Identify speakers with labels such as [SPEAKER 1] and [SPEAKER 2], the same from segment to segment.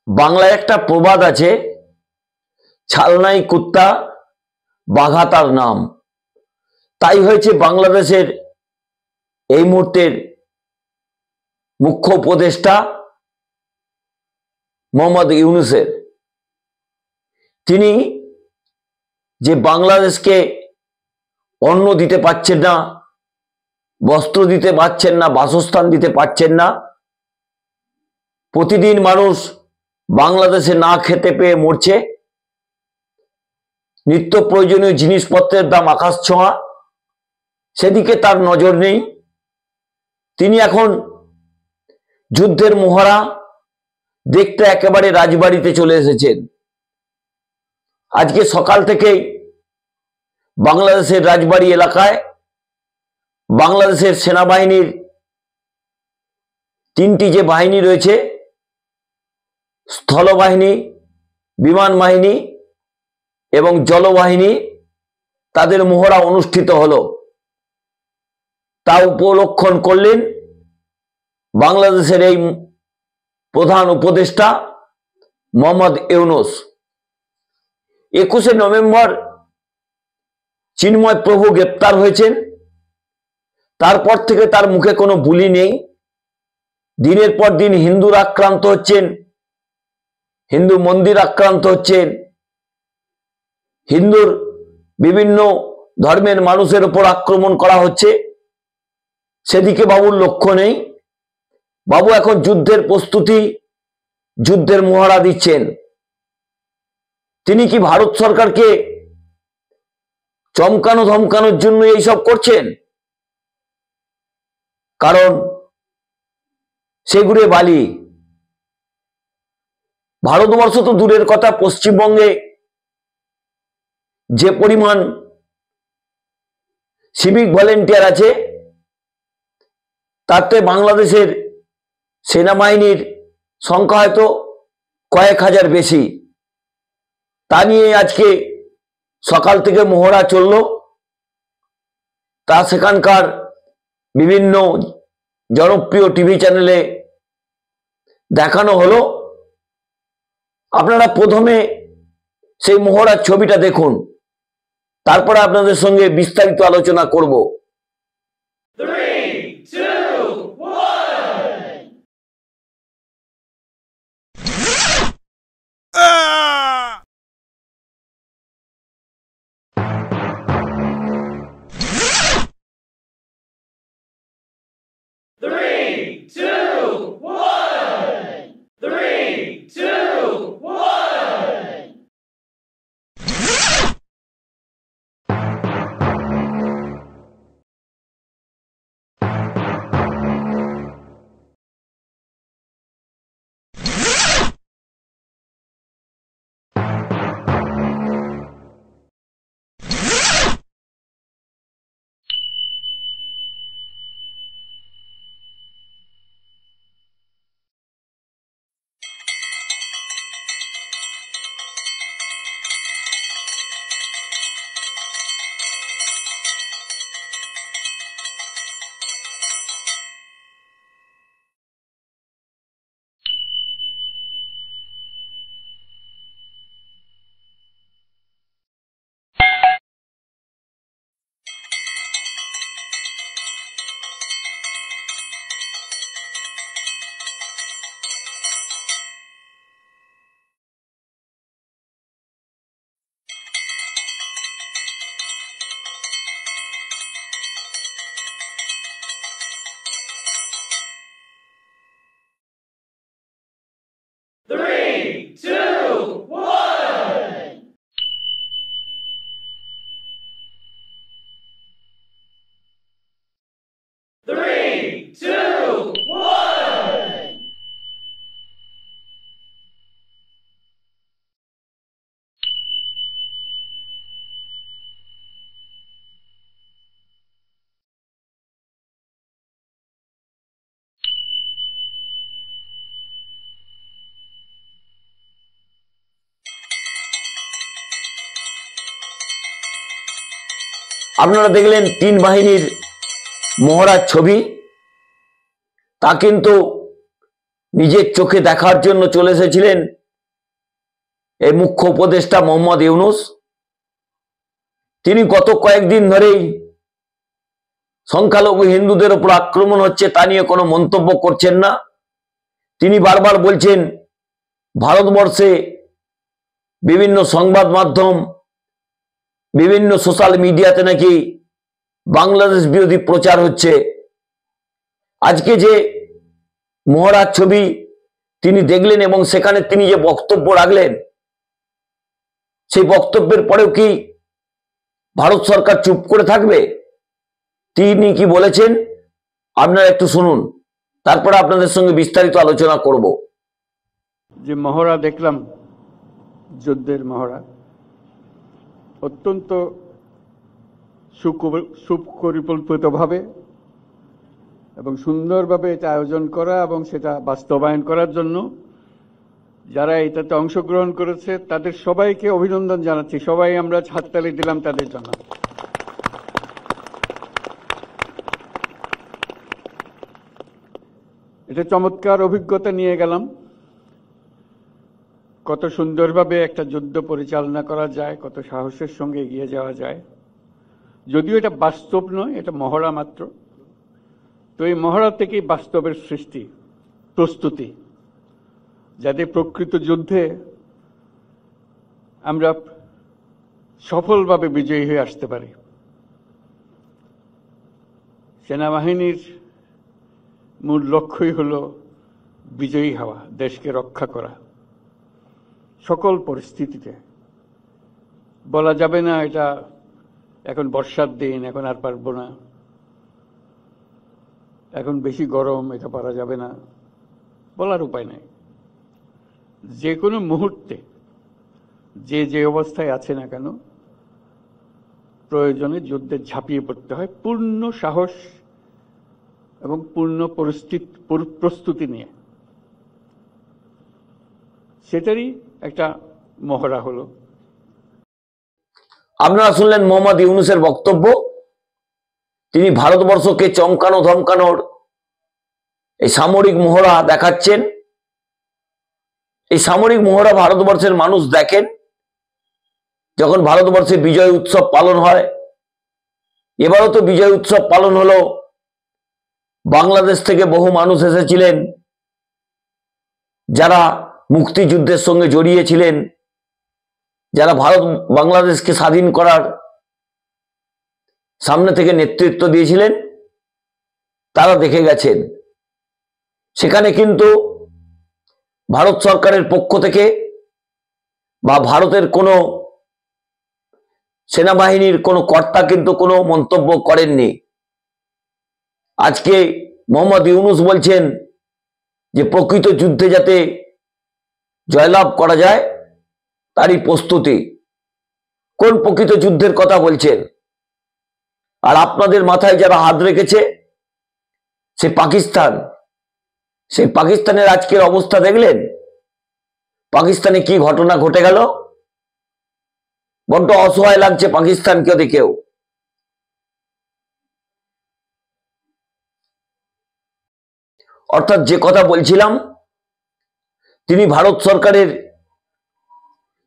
[SPEAKER 1] বাংলায় একটা প্রবাদ আছে, ছালনাই কুত্তা বাঘা তার নাম। তাই হয়েছে বাংলাদেশের এই মুহূর্তের মুখ্য উপদেষ্টা মোহাম্মদ ইউনূসের। তিনি যে বাংলাদেশকে অন্ন দিতে পারছেন না, বস্ত্র দিতে পারছেন না, বাসস্থান দিতে পারছেন না, প্রতিদিন মানুষ বাংলাদেশে না খেতে পেয়ে মরছে, নিত্য প্রয়োজনীয় জিনিসপত্রের দাম আকাশ ছোঁয়া, সেদিকে তার নজর নেই। তিনি এখন যুদ্ধের মহড়া দেখতে একেবারে রাজবাড়িতে চলে এসেছেন। আজকে সকাল থেকেই বাংলাদেশের রাজবাড়ি এলাকায় বাংলাদেশের সেনাবাহিনীর তিনটি যে বাহিনী রয়েছে, স্থলবাহিনী, বিমান বাহিনী এবং জলবাহিনী, তাদের মহড়া অনুষ্ঠিত হলো। তা উপলক্ষণ করলেন বাংলাদেশের এই প্রধান উপদেষ্টা মোহাম্মদ ইউনূস। 21শে নভেম্বর চিন্ময় প্রভু গ্রেপ্তার হয়েছেন, তারপর থেকে তার মুখে কোনো বুলি নেই। দিনের পর দিন হিন্দুরা আক্রান্ত হচ্ছেন, হিন্দু মন্দির আক্রান্ত হচ্ছেন, হিন্দুর বিভিন্ন ধর্মের মানুষের উপর আক্রমণ করা হচ্ছে, সেদিকে বাবুর লক্ষ্য নেই। বাবু এখন যুদ্ধের প্রস্তুতি, যুদ্ধের মহড়া দিচ্ছেন। তিনি কি ভারত সরকারকে চমকানো ধমকানোর জন্য এইসব করছেন? কারণ সেগুড়ে বালি। ভারতবর্ষ তো দূরের কথা, পশ্চিমবঙ্গে যে পরিমাণ সিভিক ভলেন্টিয়ার আছে, তাতে বাংলাদেশের সেনাবাহিনীর সংখ্যা হয়তো কয়েক হাজার বেশি। তা নিয়ে আজকে সকাল থেকে মহড়া চলল। তা সেখানকার বিভিন্ন জনপ্রিয় টিভি চ্যানেলে দেখানো হলো। আপনারা প্রথমে সেই মহড়ার ছবিটা দেখুন, তারপরে আপনাদের সঙ্গে বিস্তারিত আলোচনা করব।
[SPEAKER 2] 3, 2, 1. Three, two, one. 3, 2, 1. Three, two, one. Three, two, one.
[SPEAKER 1] আপনারা দেখলেন তিন বাহিনীর মহড়ার ছবি। তা কিন্তু নিজের চোখে দেখার জন্য চলে এসেছিলেন এই মুখ্য উপদেষ্টা মোহাম্মদ ইউনূস, তিনি গত কয়েকদিন ধরেই সংখ্যালঘু হিন্দুদের উপর আক্রমণ হচ্ছে তা নিয়ে কোনো মন্তব্য করছেন না। তিনি বারবার বলছেন ভারতবর্ষে বিভিন্ন সংবাদ মাধ্যম, বিভিন্ন সোশ্যাল মিডিয়াতে নাকি বাংলাদেশ বিরোধী প্রচার হচ্ছে। আজকে যে মহড়ার ছবি তিনি দেখলেন এবং সেখানে তিনি যে বক্তব্য রাখলেন, সেই বক্তব্যের পরেও কি ভারত সরকার চুপ করে থাকবে? তিনি কি বলেছেন আপনারা একটু শুনুন, তারপরে আপনাদের সঙ্গে বিস্তারিত আলোচনা করব।
[SPEAKER 3] যে মহড়া দেখলাম, যুদ্ধের মহড়া, অত্যন্ত সুপরিকল্পিতভাবে এবং সুন্দরভাবে এটা আয়োজন করা এবং সেটা বাস্তবায়ন করার জন্য যারা এটাতে অংশগ্রহণ করেছে তাদের সবাইকে অভিনন্দন জানাচ্ছি। সবাই আমরা হাততালি দিলাম তাদের জন্য। এটা চমৎকার অভিজ্ঞতা নিয়ে গেলাম, কত সুন্দরভাবে একটা যুদ্ধ পরিচালনা করা যায়, কত সাহসের সঙ্গে এগিয়ে যাওয়া যায়। যদিও এটা বাস্তব নয়, এটা মহড়া মাত্র। তো এই মহড়া থেকেই বাস্তবের সৃষ্টি, প্রস্তুতি, যাতে প্রকৃত যুদ্ধে আমরা সফলভাবে বিজয়ী হয়ে আসতে পারি। সেনাবাহিনীর মূল লক্ষ্যই হলো বিজয়ী হওয়া, দেশকে রক্ষা করা সকল পরিস্থিতিতে। বলা যাবে না এটা এখন বর্ষার দিন, এখন আর পারবো না, এখন বেশি গরম, এটা পারা যাবে না, বলার উপায় নাই। যে কোনো মুহূর্তে যে যে অবস্থায় আছে না কেন, প্রয়োজনে যুদ্ধে ঝাঁপিয়ে পড়তে হয় পূর্ণ সাহস এবং পূর্ণ প্রস্তুতি নিয়ে। সেটারই একটা মহড়া হলো।
[SPEAKER 1] আপনারা শুনলেন মোহাম্মদ ইউনূসের বক্তব্য। তিনি ভারতবর্ষকে চমকানো ধমকানোর এই সামরিক মহড়া দেখাচ্ছেন। এই সামরিক মহড়া ভারতবর্ষের মানুষ দেখেন যখন ভারতবর্ষে বিজয় উৎসব পালন হয়। এবারও তো বিজয় উৎসব পালন হলো। বাংলাদেশ থেকে বহু মানুষ এসেছিলেন যারা মুক্তিযুদ্ধের সঙ্গে জড়িয়েছিলেন, যারা ভারত বাংলাদেশকে স্বাধীন করার সামনে থেকে নেতৃত্ব দিয়েছিলেন, তারা দেখে গেছেন। সেখানে কিন্তু ভারত সরকারের পক্ষ থেকে বা ভারতের কোনো সেনাবাহিনীর কোনো কর্তা কিন্তু কোনো মন্তব্য করেননি। আজকে মোহাম্মদ ইউনূস বলছেন যে প্রকৃত যুদ্ধে যাতে জয়লাভ করা যায় তারই প্রস্তুতি। কোন প্রকৃত যুদ্ধের কথা বলছেন? আর আপনাদের মাথায় যারা হাত রেখেছে সে পাকিস্তান, সেই পাকিস্তানের আজকের অবস্থা দেখলেন? পাকিস্তানে কি ঘটনা ঘটে গেল? বড্ড অসহায় লাগছে পাকিস্তানকে দেখেও। অর্থাৎ যে কথা বলছিলাম, তিনি ভারত সরকারের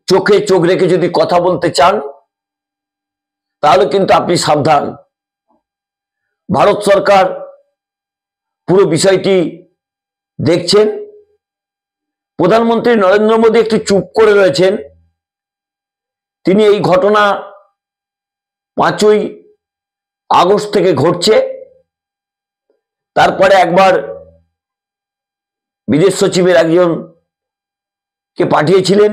[SPEAKER 1] চোখে চোখ রেখে যদি কথা বলতে চান তাহলে কিন্তু আপনি সাবধান। ভারত সরকার পুরো বিষয়টি দেখছেন। প্রধানমন্ত্রী নরেন্দ্র মোদী একটু চুপ করে রয়েছেন। তিনি এই ঘটনা 5ই আগস্ট থেকে ঘটছে, তারপরে একবার বিদেশ সচিবের একজনকে পাঠিয়েছিলেন,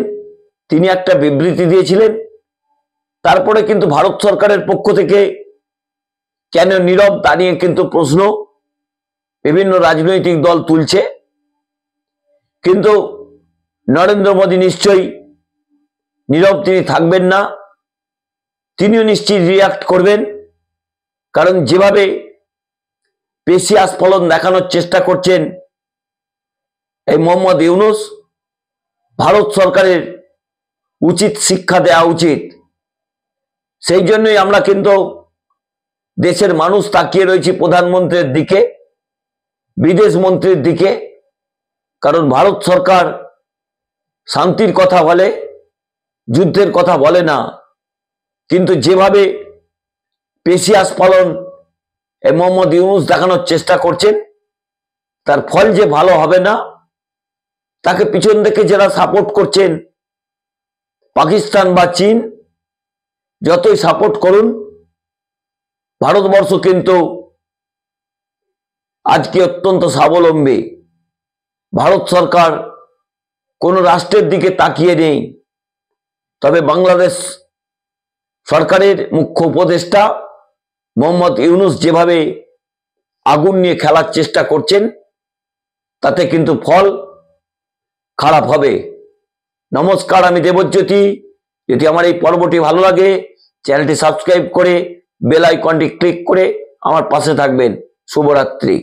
[SPEAKER 1] তিনি একটা বিবৃতি দিয়েছিলেন। তারপরে কিন্তু ভারত সরকারের পক্ষ থেকে কেন নীরব তা নিয়ে কিন্তু প্রশ্ন বিভিন্ন রাজনৈতিক দল তুলছে। কিন্তু নরেন্দ্র মোদী নিশ্চয়ই নীরব তিনি থাকবেন না, তিনিও নিশ্চয়ই রিয়াক্ট করবেন। কারণ যেভাবে পেশি আস্ফলন দেখানোর চেষ্টা করছেন এই মোহাম্মদ ইউনূস, ভারত সরকারের উচিত শিক্ষা দেওয়া উচিত। সেই জন্যই আমরা কিন্তু দেশের মানুষ তাকিয়ে রয়েছি প্রধানমন্ত্রীর দিকে, বিদেশ মন্ত্রীর দিকে। কারণ ভারত সরকার শান্তির কথা বলে, যুদ্ধের কথা বলে না, কিন্তু যেভাবে পেশিয়াস পালন মোহাম্মদ ইউনূস দেখানোর চেষ্টা করছেন, তার ফল যে ভালো হবে না, তাকে পিছন থেকে যারা সাপোর্ট করছেন, পাকিস্তান বা চীন, যতই সাপোর্ট করুন, ভারতবর্ষ কিন্তু আজকে অত্যন্ত স্বাবলম্বী। ভারত সরকার কোন রাষ্ট্রের দিকে তাকিয়ে নেই। তবে বাংলাদেশ সরকারের মুখ্য উপদেষ্টা মোহাম্মদ ইউনূস যেভাবে আগুন নিয়ে খেলার চেষ্টা করছেন, তাতে কিন্তু ফল খারাপ হবে। নমস্কার, আমি দেবজ্যোতি। যদি আমার এই পর্বটি ভালো লাগে, চ্যানেলটি সাবস্ক্রাইব করে বেল আইকনটি ক্লিক করে আমার পাশে থাকবেন। শুভরাত্রি।